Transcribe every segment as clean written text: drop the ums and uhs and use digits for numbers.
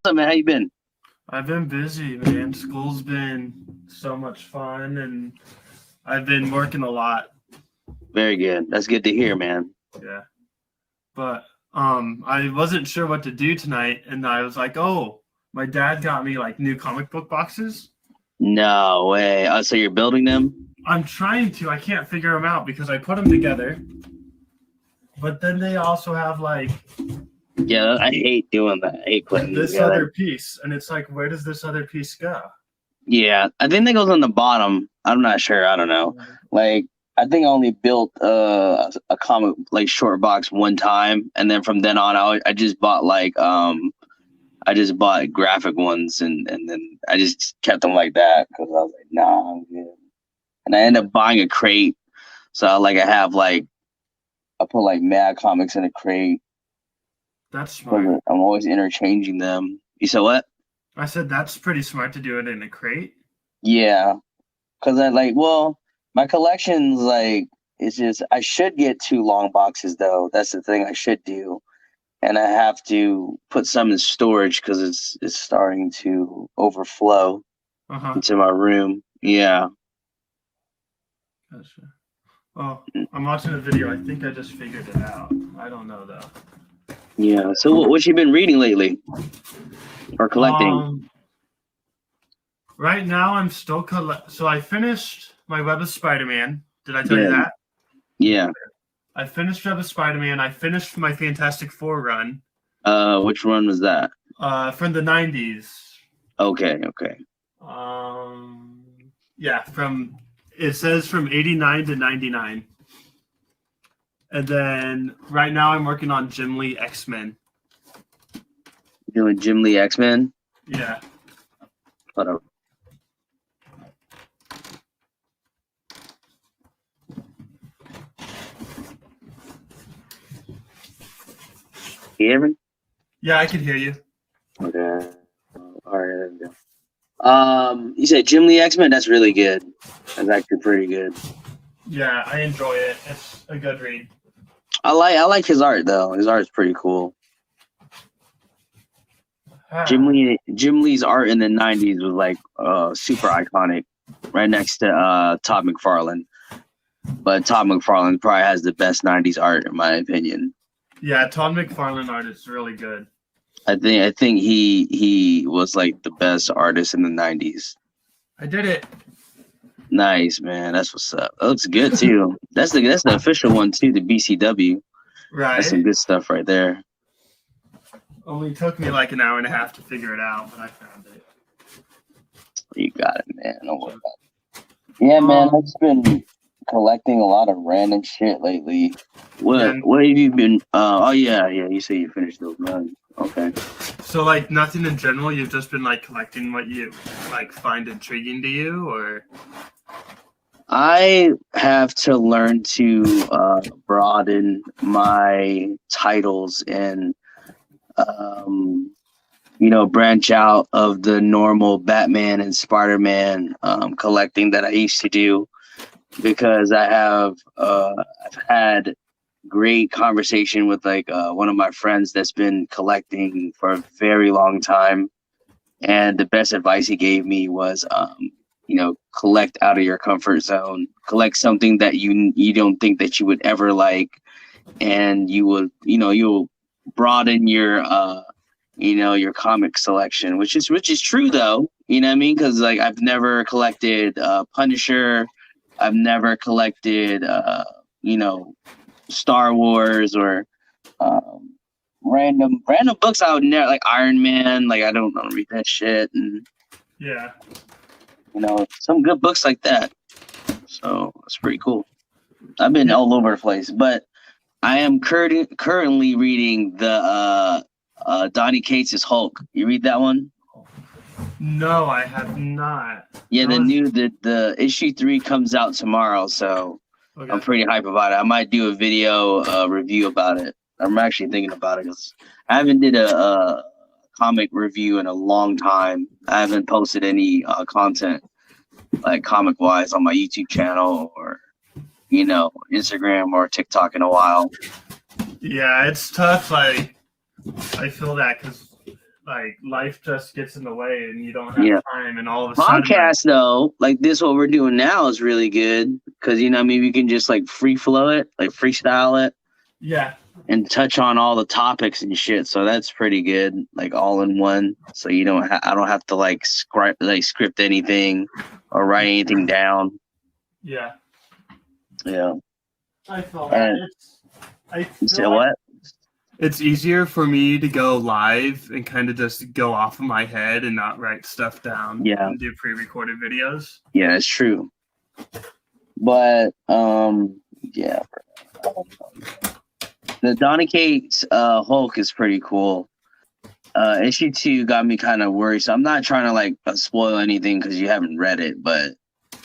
up, man? How you been? I've been busy, man. School's been so much fun, and I've been working a lot. Very good. That's good to hear, man. Yeah, but I wasn't sure what to do tonight, and I was like, oh, my dad got me like new comic book boxes. No way. So you're building them? I'm trying to. I can't figure them out because I put them together, but then they also have like Yeah, I hate doing that. I hate putting them this together. other piece, and it's like, where does this other piece go? Yeah, I think that goes on the bottom. I'm not sure. I don't know. Like, I think I only built a comic like short box one time, and then from then on, I just bought I just bought graphic ones, and then I just kept them like that because I was like, nah, I'm good. And I ended up buying a crate, so I put like mad comics in a crate. That's smart. I'm always interchanging them. You said what? I said that's pretty smart to do it in a crate. Yeah, because my collection's it's just I should get two long boxes though. That's the thing I should do, and I have to put some in storage because it's starting to overflow into my room. Yeah. Gotcha. Well, I'm watching a video. I think I just figured it out. I don't know though. Yeah. So what you been reading lately or collecting? Right now, I'm still So I finished my Web of Spider-Man. Did I tell you that? Yeah. I finished Web of Spider-Man. I finished my Fantastic Four run. Which one was that? From the 90s. Okay. Yeah, it says from 89 to 99. And then right now I'm working on Jim Lee X-Men. Doing Jim Lee X-Men? Yeah. Hold on. You hear me? Yeah, I can hear you. Okay. All right, there we go. You said Jim Lee X-Men? That's really good. That's actually pretty good. Yeah, I enjoy it. It's a good read. I like his art though. His art is pretty cool. Jim Lee's art in the 90s was super iconic, right next to Todd McFarlane. But Todd McFarlane probably has the best 90s art in my opinion. Yeah, Todd McFarlane art is really good. I think he was like the best artist in the 90s. I did it. Nice, man. That's what's up. That looks good too. That's the official one too, the BCW. Right. That's some good stuff right there. Only took me like an hour and a half to figure it out, but I found it. You got it, man. Don't worry about it. Yeah, man. I've just been collecting a lot of random shit lately. What have you been? Oh yeah. You say you finished those runs. Okay. So like nothing in general. You've just been like collecting what you like find intriguing to you, or? I have to learn to broaden my titles and branch out of the normal Batman and Spider-Man collecting that I used to do, because I've had great conversation with one of my friends that's been collecting for a very long time, and the best advice he gave me was collect out of your comfort zone, collect something that you don't think that you would ever like, and you'll broaden your your comic selection, which is true though, you know what I mean? Because I've never collected Punisher, I've never collected Star Wars or random books I would never, like Iron Man, I don't read that shit, and yeah, some good books like that. So it's pretty cool. I've been all over the place, but I am currently reading the Donny Cates' Hulk. You read that one? No, I have not. Yeah, the issue 3 comes out tomorrow, so okay. I'm pretty hype about it. I might do a video review about it. I'm actually thinking about it because I haven't did a comic review in a long time. I haven't posted any content like comic wise on my YouTube channel or Instagram or TikTok in a while. Yeah, it's tough. I feel that because like life just gets in the way and you don't have time, and all of a sudden, Podcast though, like this, what we're doing now is really good because you know, I mean, we can just like free flow it, like freestyle it, yeah, and touch on all the topics and shit. So that's pretty good, like all in one. So you don't, I don't have to like script anything or write anything down. yeah. Yeah. I feel that. I You said feel like what? it's easier for me to go live and kind of just go off of my head and not write stuff down. Yeah. And do pre-recorded videos. Yeah, it's true. But yeah. The Donny Cates Hulk is pretty cool. Issue 2 got me kind of worried, so I'm not trying to like spoil anything because you haven't read it, but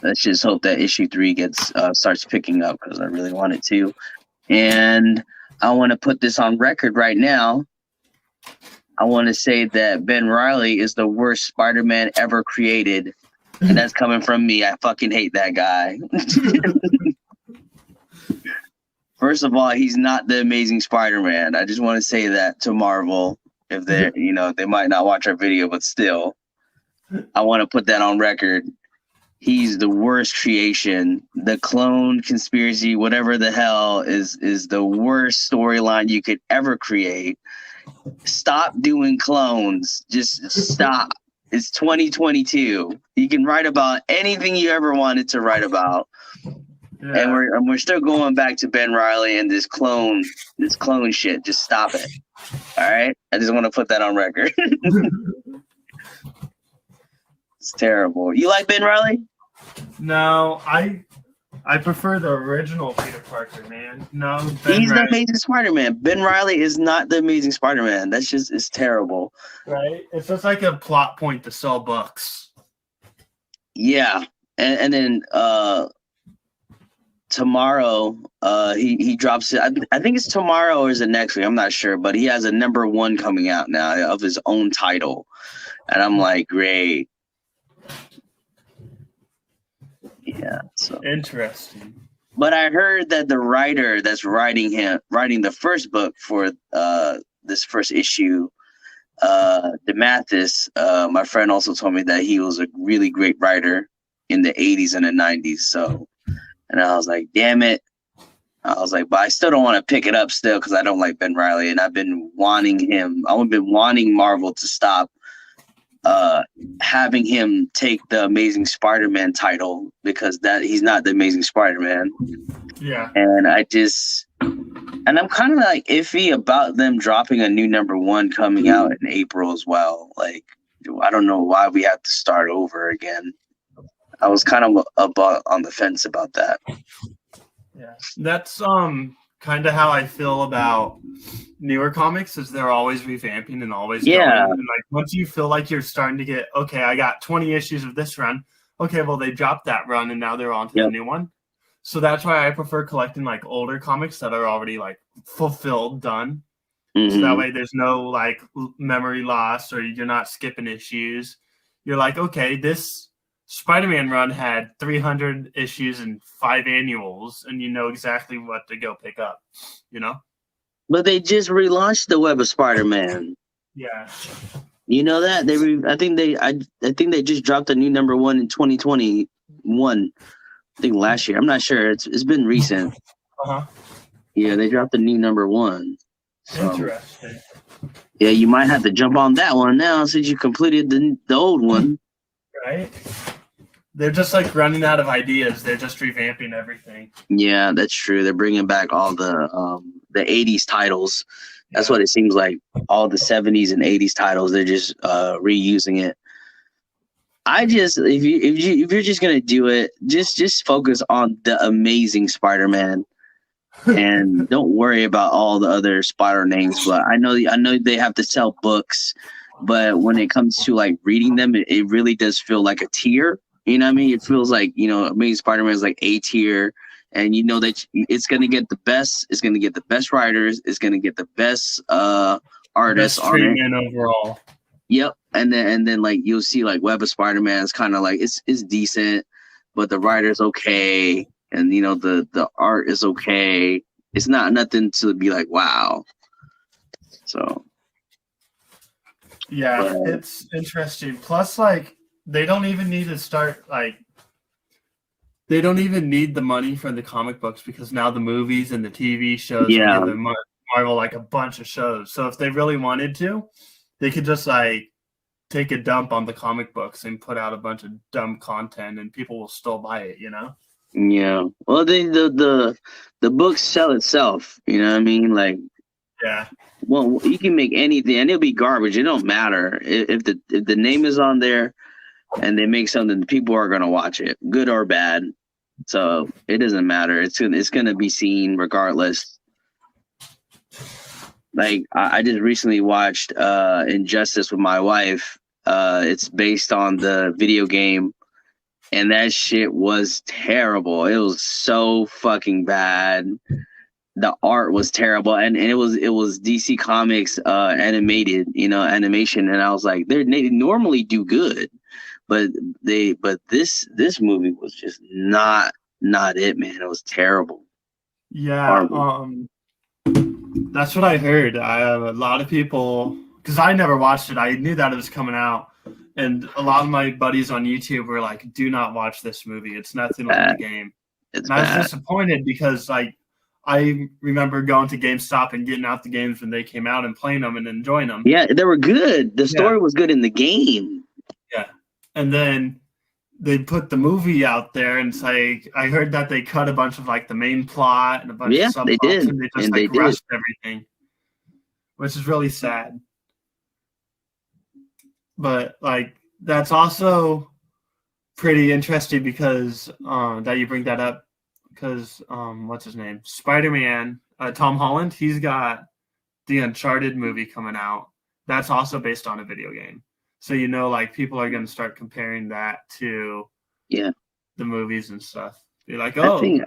let's just hope that issue 3 gets starts picking up because I really want it to. And I want to put this on record right now. I want to say that Ben Reilly is the worst Spider-Man ever created, and that's coming from me. I fucking hate that guy. First of all, he's not the Amazing Spider-Man. I just want to say that to Marvel. If they're, you know, they might not watch our video, but still, I want to put that on record. He's the worst creation. The clone conspiracy, whatever the hell, is the worst storyline you could ever create. Stop doing clones. Just stop. It's 2022. You can write about anything you ever wanted to write about. Yeah. And we're still going back to Ben Reilly and this clone shit. Just stop it. All right? I just want to put that on record. It's terrible. You like Ben Reilly? No, I prefer the original Peter Parker, man. No, he's the Amazing Spider-Man. Ben Reilly is not the Amazing Spider-Man. That's just, it's terrible. Right? It's just like a plot point to sell books. Yeah. And then tomorrow, he drops it. I think it's tomorrow or is it next week? I'm not sure, but he has a #1 coming out now of his own title. And I'm like, great. Yeah. So interesting. But I heard that the writer that's writing the first book for this first issue, DeMatteis, my friend also told me that he was a really great writer in the 80s and the 90s. So, and I was like, damn it. I was like, but I still don't want to pick it up still because I don't like Ben Reilly, and I've been wanting Marvel to stop having him take the Amazing Spider-Man title because he's not the Amazing Spider-Man. Yeah. And I'm kind of like iffy about them dropping a new #1 coming out in April as well. Like, I don't know why we have to start over again. I was kind of on the fence about that. Yeah. That's kind of how I feel about newer comics, is they're always revamping and always going. And like once you feel like you're starting to get, okay, I got 20 issues of this run. Okay, well they dropped that run and now they're on to the new one. So that's why I prefer collecting like older comics that are already like fulfilled, done. Mm-hmm. So that way there's no like memory loss or you're not skipping issues. You're like, okay, this Spider-Man run had 300 issues and 5 annuals, and you know exactly what to go pick up, you know? But they just relaunched the Web of Spider-Man. Yeah. You know that? I think they just dropped a new #1 in 2021. I think last year. I'm not sure. It's been recent. Uh-huh. Yeah, they dropped a new #1. So, interesting. Yeah, you might have to jump on that one now since you completed the old one. Right? They're just like running out of ideas. They're just revamping everything. Yeah, that's true. They're bringing back all the 80s titles. That's what it seems like. All the 70s and 80s titles, they're just reusing it. If you're just gonna do it, just focus on the Amazing Spider-Man, and don't worry about all the other Spider names. But I know they have to sell books, but when it comes to like reading them, it really does feel like a tier. You know what I mean? It feels like, you know, Amazing Spider-Man is like A tier, and you know that it's gonna get the best. It's gonna get the best writers. It's gonna get the best artists on it overall. Yep, and then like you'll see like Web of Spider-Man is kind of like it's decent, but the writer's okay, and you know the art is okay. It's not nothing to be like wow. So Yeah, But it's interesting. Plus, like, they don't even need to start like they don't even need the money for the comic books because now the movies and the TV shows are yeah, giving Marvel like a bunch of shows. So if they really wanted to, they could just like take a dump on the comic books and put out a bunch of dumb content, and people will still buy it. You know? yeah. Well, the books sell itself. You know what I mean? Like, Yeah, well, you can make anything, and it'll be garbage. It don't matter if the name is on there, and they make something, people are gonna watch it, good or bad. So it doesn't matter. It's gonna be seen regardless. Like I just recently watched Injustice with my wife. It's based on the video game, and that shit was terrible. It was so fucking bad. The art was terrible, and it was DC Comics animated, animation, and I was like, they normally do good, but this movie was just not it, man. It was terrible. yeah. Horrible. That's what I heard. I have a lot of people because I never watched it. I knew that it was coming out, and a lot of my buddies on YouTube were like, "Do not watch this movie. It's nothing like the game." It's And I was bad. disappointed because like I remember going to GameStop and getting out the games when they came out and playing them and enjoying them. Yeah, they were good. The story was good in the game. Yeah. And then they put the movie out there, and it's like I heard that they cut a bunch of like the main plot and a bunch Yeah, of subplots, they did. and they just And they like did. rushed everything, which is really sad. But like that's also pretty interesting because that you bring that up because what's his name? Spider-Man, Tom Holland, he's got the Uncharted movie coming out. That's also based on a video game. So like people are going to start comparing that to Yeah. the movies and stuff. Be like, I oh, think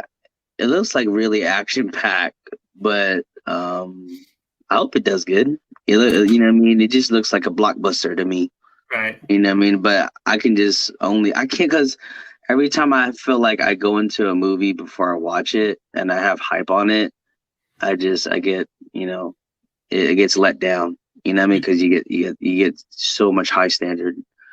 it looks like really action packed, but I hope it does good. You know what I mean? It just looks like a blockbuster to me. right. You know what I mean? But I can't because every time I feel like I go into a movie before I watch it and I have hype on it, I get, it gets let down. You know what I mean? Because you get so much high standard.